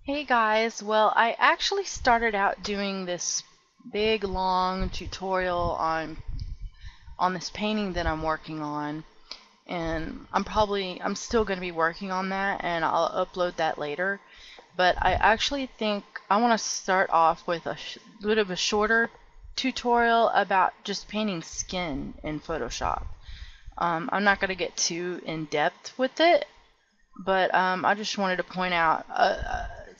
Hey guys, well, I actually started out doing this big long tutorial on this painting that I'm working on, and I'm still going to be working on that, and I'll upload that later. But I actually think I want to start off with a bit of a shorter tutorial about just painting skin in Photoshop. I'm not going to get too in depth with it, but I just wanted to point out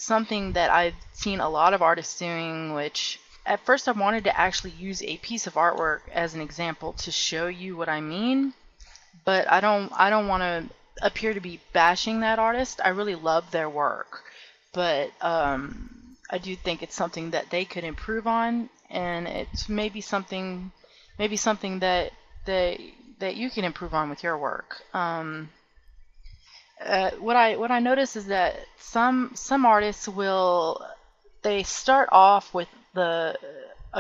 something that I've seen a lot of artists doing, which at first I wanted to actually use a piece of artwork as an example to show you what I mean, but I don't want to appear to be bashing that artist. I really love their work, but I do think it's something that they could improve on, and it's maybe something that you can improve on with your work. What I notice is that some artists they start off with a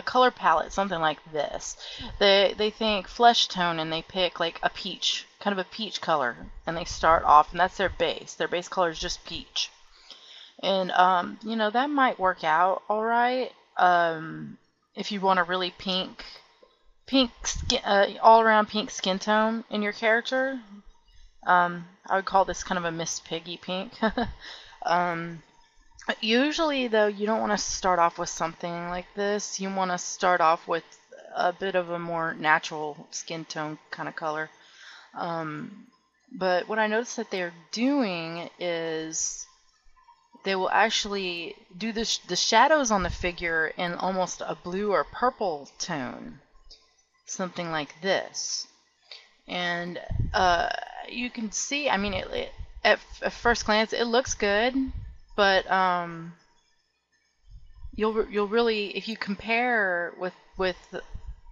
color palette, something like this. They think flesh tone, and they pick like a peach, kind of a peach color, and they start off, and that's their base. Their base color is just peach, and that might work out all right if you want a really pink skin, all around pink skin tone in your character. I would call this kind of a Miss Piggy pink. um, Usually, though, you don't want to start off with something like this. You want to start off with a bit of a more natural skin tone kind of color. But what I noticed that they're doing is they will actually do the shadows on the figure in almost a blue or purple tone, something like this. And you can see, I mean, at first glance it looks good, but you'll really, if you compare with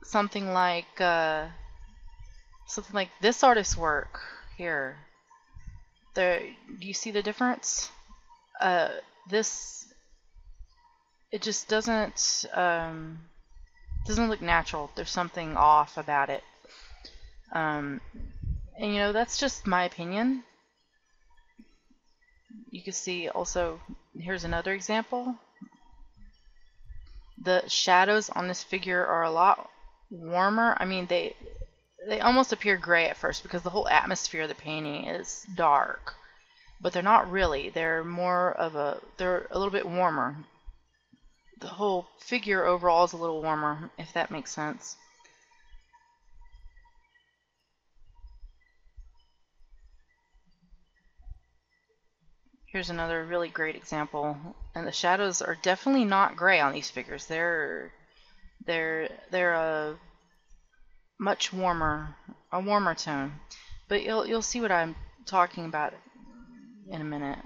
something like this artist's work here, do you see the difference? This it just doesn't look natural. There's something off about it. And that's just my opinion. You can see also, here's another example. The shadows on this figure are a lot warmer. I mean, they almost appear gray at first because the whole atmosphere of the painting is dark, but they're not really. They're a little bit warmer. The whole figure overall is a little warmer, if that makes sense. Here's another really great example, and the shadows are definitely not gray on these figures. They're a much a warmer tone. But you'll see what I'm talking about in a minute.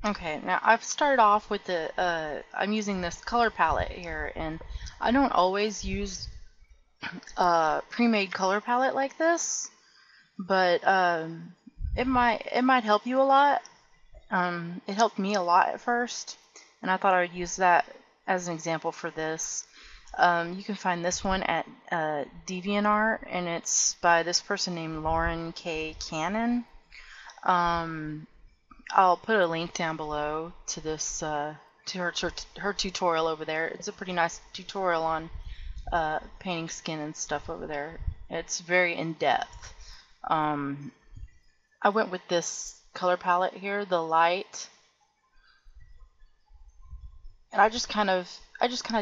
Okay, now I've started off with I'm using this color palette here, and I don't always use a pre-made color palette like this, but it might help you a lot. It helped me a lot at first, and I thought I would use that as an example for this. You can find this one at DeviantArt, and it's by this person named Lauren K. Cannon. I'll put a link down below to this to her tutorial over there. It's a pretty nice tutorial on painting skin and stuff over there. It's very in depth. I went with this color palette here, the light, and I just kind of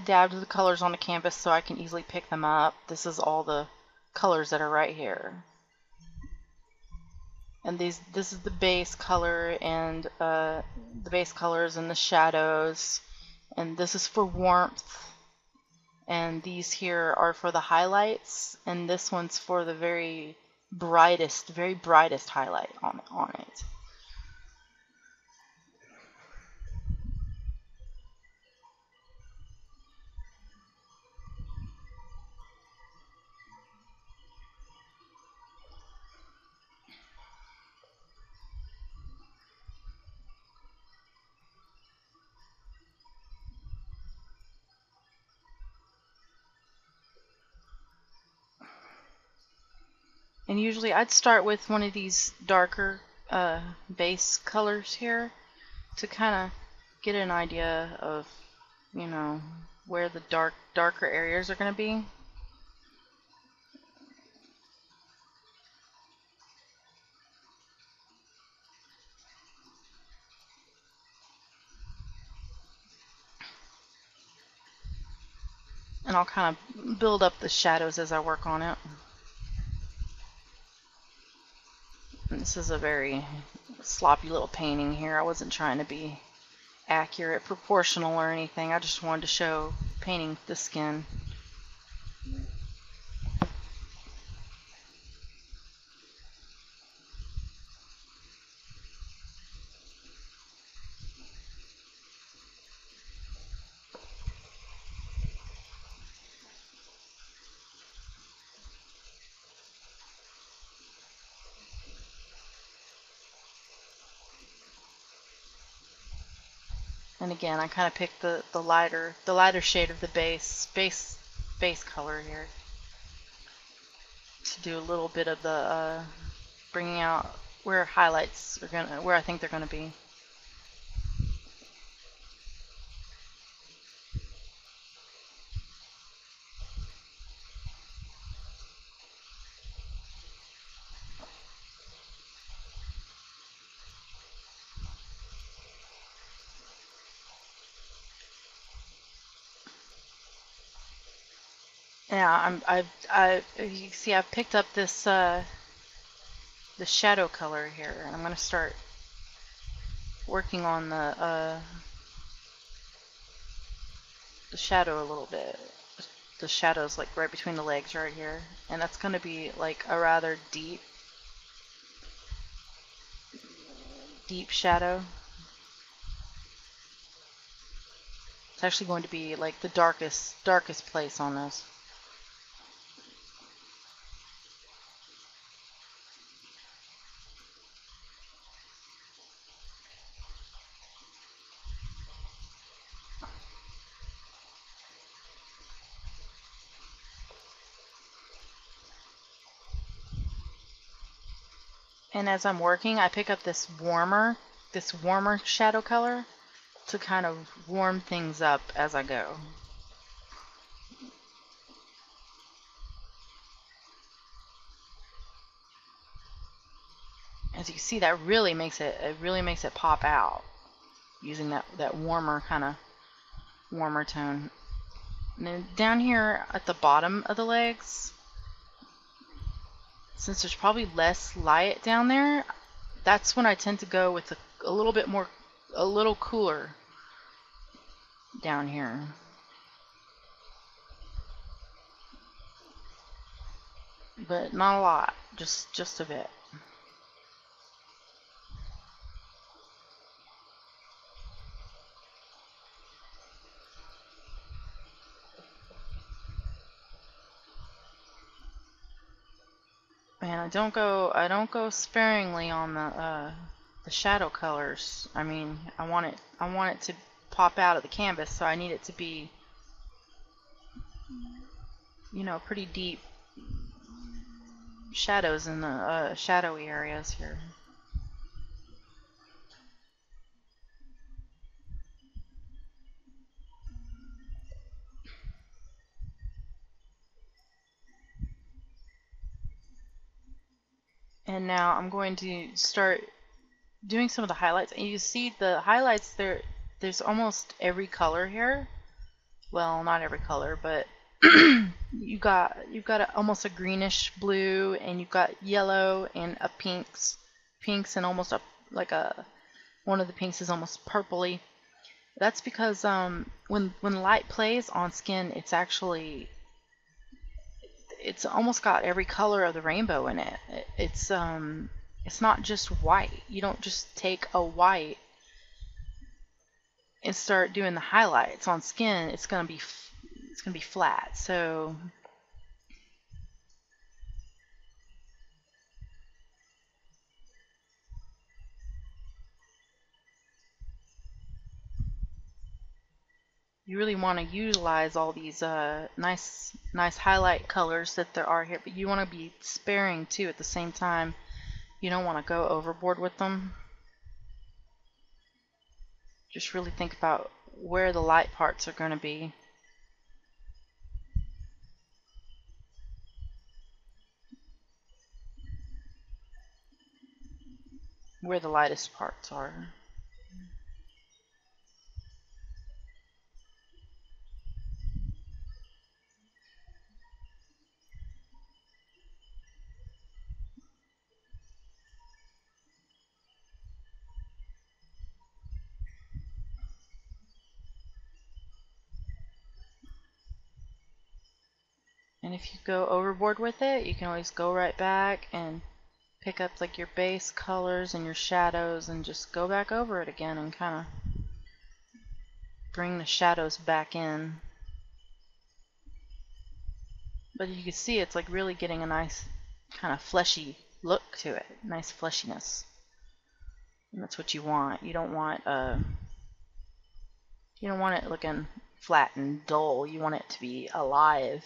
dabbed the colors on the canvas so I can easily pick them up. This is all the colors that are right here. And this is the base color, and the base colors and the shadows, and this is for warmth, and these here are for the highlights, and this one's for the very brightest highlight on it. And usually I'd start with one of these darker base colors here to kind of get an idea of, you know, where the darker areas are going to be. And I'll kind of build up the shadows as I work on it. And this is a very sloppy little painting here. I wasn't trying to be accurate, proportional, or anything. I just wanted to show painting the skin. And again, I kind of picked the lighter shade of the base color here to do a little bit of the bringing out where highlights are where I think they're gonna be. Yeah, you see I've picked up this the shadow color here, and I'm gonna start working on the shadow a little bit. The shadow's like right between the legs right here, and that's gonna be like a rather deep shadow. It's actually going to be like the darkest place on this. And as I'm working, I pick up this warmer shadow color to kind of warm things up as I go. As you see, that really makes it pop out using that warmer tone. And then down here at the bottom of the legs, since there's probably less light down there, that's when I tend to go with a little cooler down here. But not a lot, just a bit. And I don't go sparingly on the shadow colors. I mean, I want it to pop out of the canvas, so I need it to be, you know, pretty deep shadows in the shadowy areas here. And now I'm going to start doing some of the highlights. And you see the highlights there's almost every color here. Well, not every color, but you've got almost a greenish blue, and you've got yellow and a pinks and almost one of the pinks is almost purpley. That's because when light plays on skin, it's almost got every color of the rainbow in it. It's not just white. You don't just take a white and start doing the highlights on skin. It's gonna be flat. So you really want to utilize all these nice highlight colors that there are here, but you want to be sparing too at the same time. You don't want to go overboard with them. Just really think about where the light parts are going to be. Where the lightest parts are. And if you go overboard with it, you can always go right back and pick up like your base colors and your shadows and just go back over it again and kind of bring the shadows back in. But you can see it's like really getting a nice kind of fleshy look to it, nice fleshiness. And that's what you want. You don't want it looking flat and dull. You want it to be alive.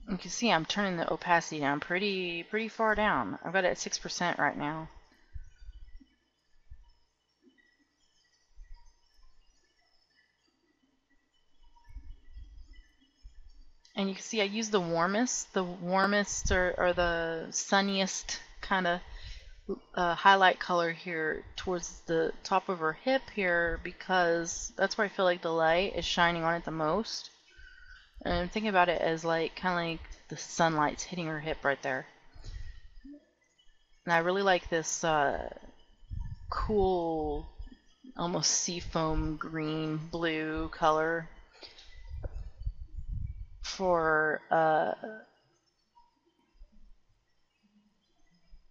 You can see I'm turning the opacity down pretty far down. I've got it at 6% right now. And you can see I use the warmest or the sunniest kind of highlight color here towards the top of her hip here, because that's where I feel like the light is shining on it the most. And I'm thinking about it as like kind of like the sunlight's hitting her hip right there. And I really like this cool, almost seafoam green blue color for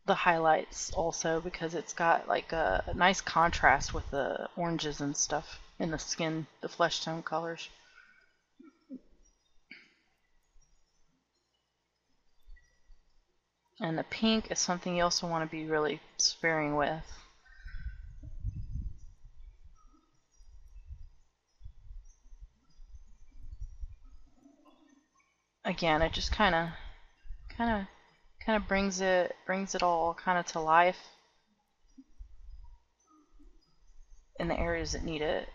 the highlights also, because it's got like a nice contrast with the oranges and stuff in the skin, the flesh tone colors. And the pink is something you also want to be really sparing with. Again, it just kind of brings it all kind of to life in the areas that need it.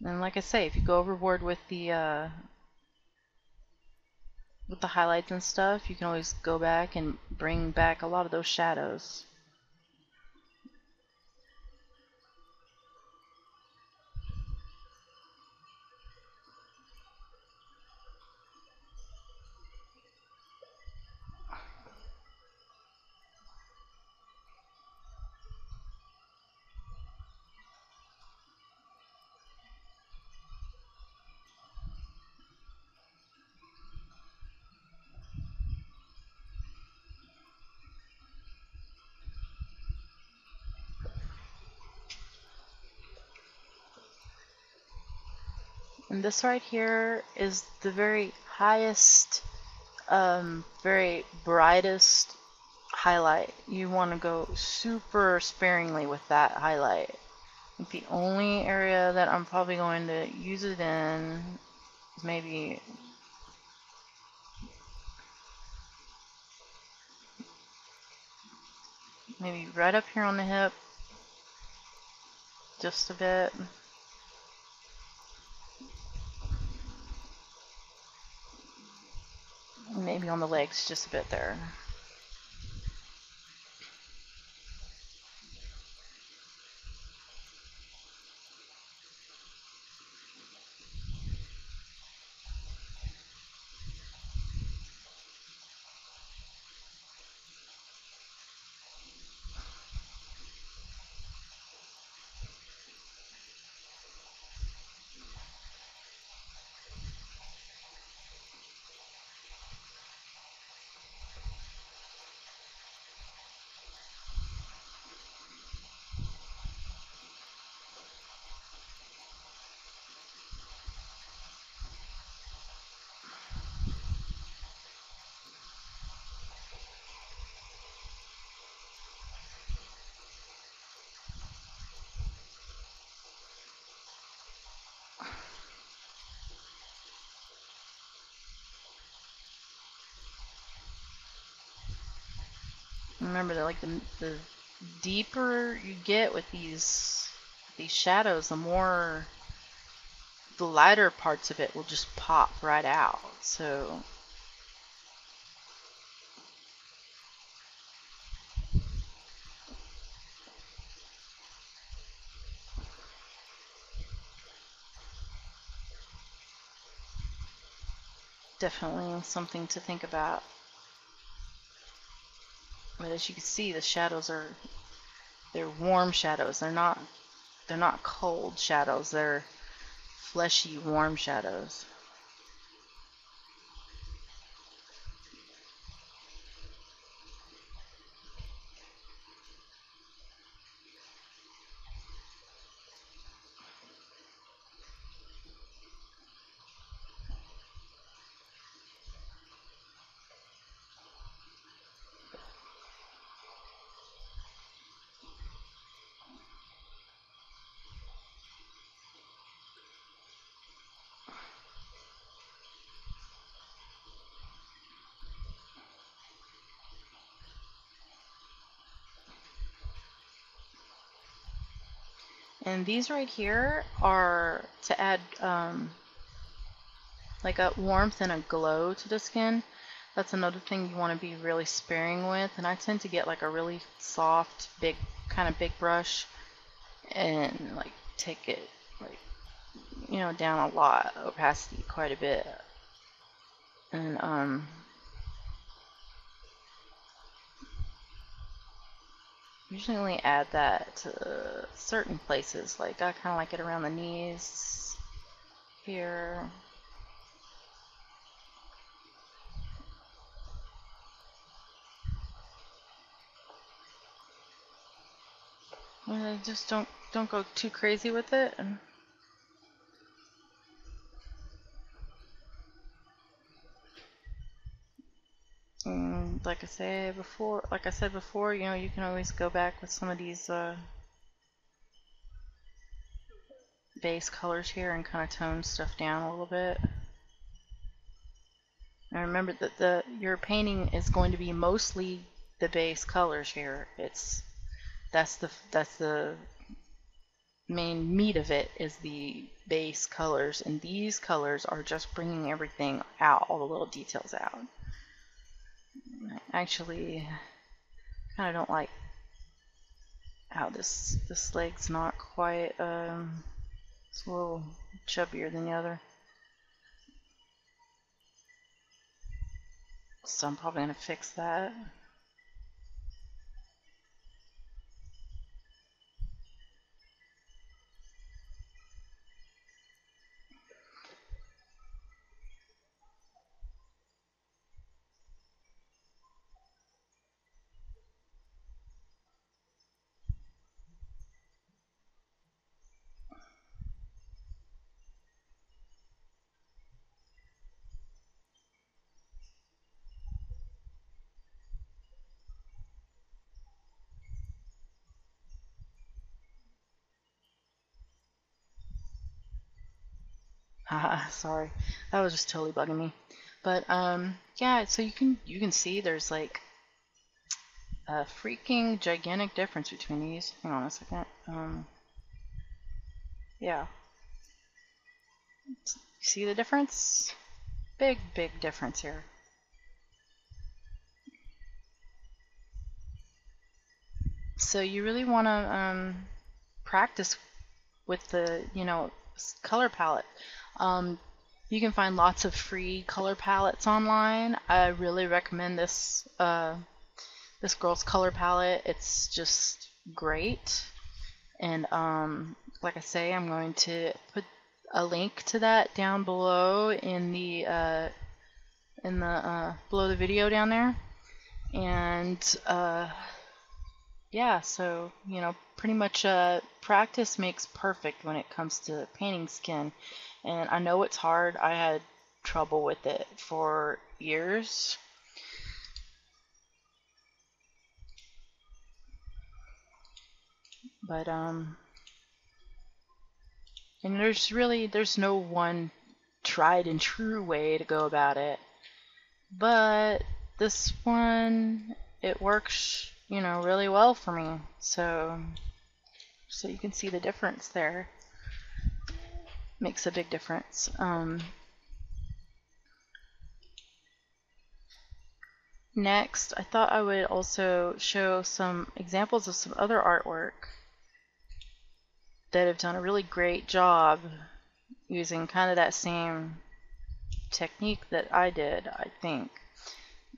And like I say, if you go overboard with the highlights and stuff, you can always go back and bring back a lot of those shadows. And this right here is the very highest, very brightest highlight. You want to go super sparingly with that highlight. I think the only area that I'm probably going to use it in is maybe right up here on the hip, just a bit. Maybe on the legs, just a bit there. remember that, like, the deeper you get with these shadows, the lighter parts of it will just pop right out. So definitely something to think about. But as you can see, the shadows they're warm shadows. They're not cold shadows. They're fleshy, warm shadows. And these right here are to add like a warmth and a glow to the skin. That's another thing you want to be really sparing with. And I tend to get like a really soft, big brush and like take it like, you know, down a lot, opacity quite a bit. And usually only add that to certain places. Like I kind of like it around the knees here. Just don't go too crazy with it. And like I said before, you know, you can always go back with some of these base colors here and kind of tone stuff down a little bit. And remember that your painting is going to be mostly the base colors here. That's the main meat of it, is the base colors, and these colors are just bringing everything out, all the little details out. I actually kind of don't like how this leg's not quite it's a little chubbier than the other. So I'm probably going to fix that. Sorry, that was just totally bugging me. But yeah, so you can see there's like a freaking gigantic difference between these. Hang on a second. Yeah. See the difference? Big difference here. So you really want to practice with the, you know, color palette. You can find lots of free color palettes online. I really recommend this this girl's color palette. It's just great. And like I say, I'm going to put a link to that down below in the below the video down there. And yeah, so, you know, pretty much practice makes perfect when it comes to painting skin. And I know it's hard. I had trouble with it for years. But and there's no one tried and true way to go about it. But this one, it works really well for me. So you can see the difference there. Makes a big difference. Next, I thought I would also show some examples of some other artwork that have done a really great job using kind of that same technique that I did, I think.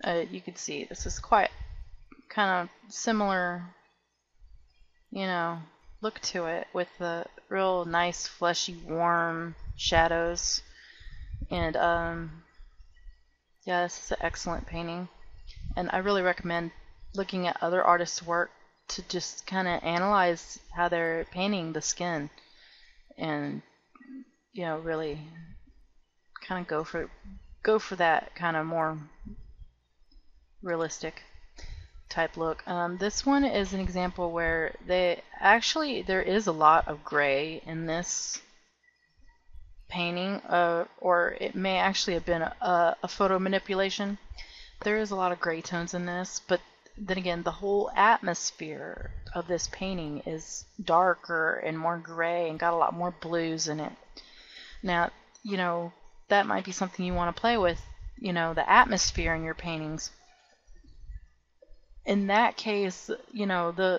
You can see this is quite kind of similar, look to it, with the real nice, fleshy, warm shadows. And yeah, this is an excellent painting. And I really recommend looking at other artists' work to just kind of analyze how they're painting the skin, and really kind of go for that kind of more realistic type look. This one is an example where there is a lot of gray in this painting, or it may actually have been a photo manipulation. There is a lot of gray tones in this, but then again, the whole atmosphere of this painting is darker and more gray and got a lot more blues in it. Now, that might be something you want to play with, the atmosphere in your paintings. In that case, the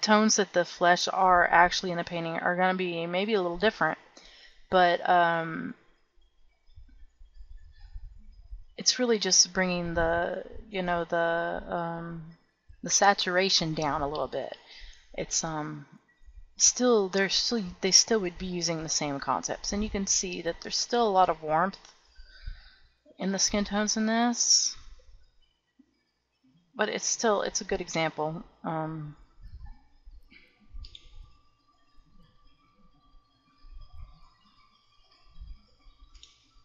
tones that the flesh are actually in the painting are going to be maybe a little different, but it's really just bringing the saturation down a little bit. It's they still would be using the same concepts, and you can see that there's still a lot of warmth in the skin tones in this, but it's a good example.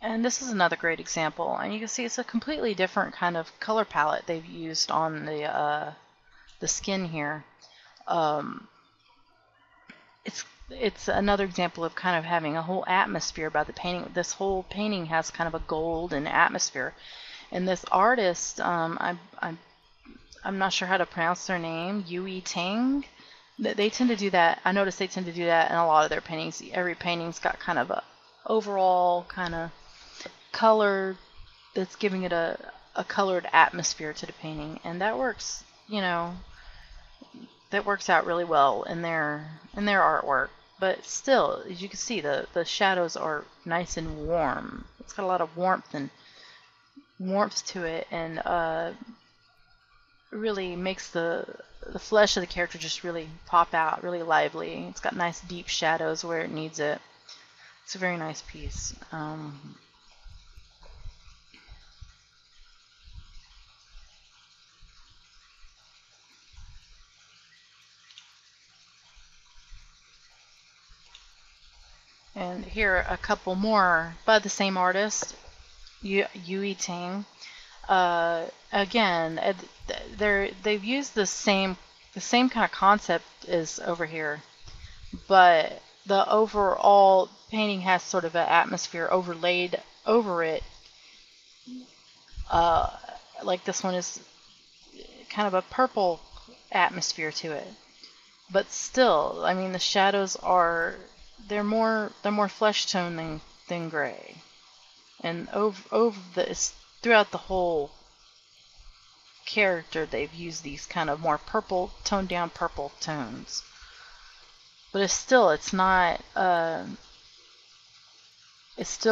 And this is another great example, and you can see it's a completely different kind of color palette they've used on the skin here. It's another example of kind of having a whole atmosphere about the painting. This whole painting has kind of a golden atmosphere, and this artist, I'm not sure how to pronounce their name, Yue Hui Tang. They tend to do that. I noticed they tend to do that in a lot of their paintings. Every painting's got kind of a overall kind of color that's giving it a colored atmosphere to the painting, and that works. That works out really well in their artwork. But still, as you can see, the shadows are nice and warm. It's got a lot of warmth to it, and really makes the flesh of the character just really pop out, really lively. It's got nice deep shadows where it needs it. It's a very nice piece. And here are a couple more by the same artist, Yue Hui Tang. Again, they've used the same kind of concept as over here, but the overall painting has sort of an atmosphere overlaid over it. Like this one is kind of a purple atmosphere to it, but still, I mean, the shadows they're more flesh tone than gray, and throughout the whole character they've used these kind of more toned down purple tones. But it still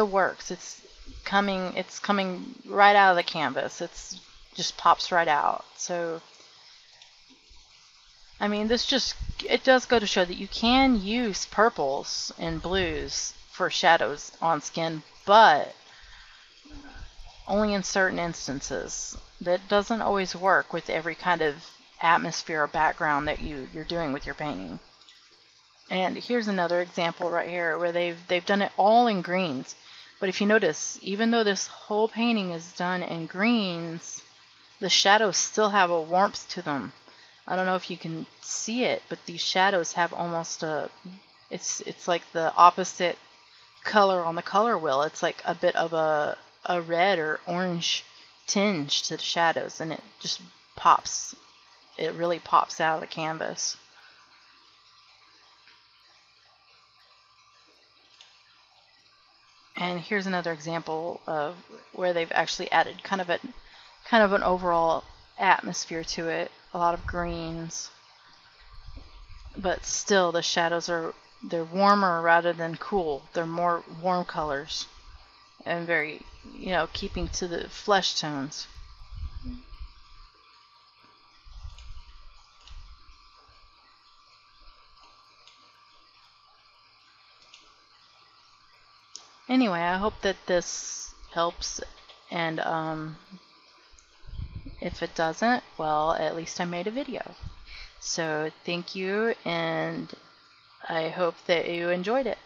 works. It's coming right out of the canvas. It's just pops right out. So I mean, it does go to show that you can use purples and blues for shadows on skin, but only in certain instances. That doesn't always work with every kind of atmosphere or background that you're doing with your painting. And here's another example right here where they've done it all in greens. But if you notice, even though this whole painting is done in greens, the shadows still have a warmth to them. I don't know if you can see it, but these shadows have almost it's like the opposite color on the color wheel. It's like a bit of a red or orange tinge to the shadows, and it just pops it really pops out of the canvas. And here's another example of where they've actually added kind of an overall atmosphere to it. A lot of greens, but still the shadows they're warmer rather than cool. They're more warm colors and very, keeping to the flesh tones. Anyway, I hope that this helps, and if it doesn't, well, at least I made a video. So thank you, and I hope that you enjoyed it.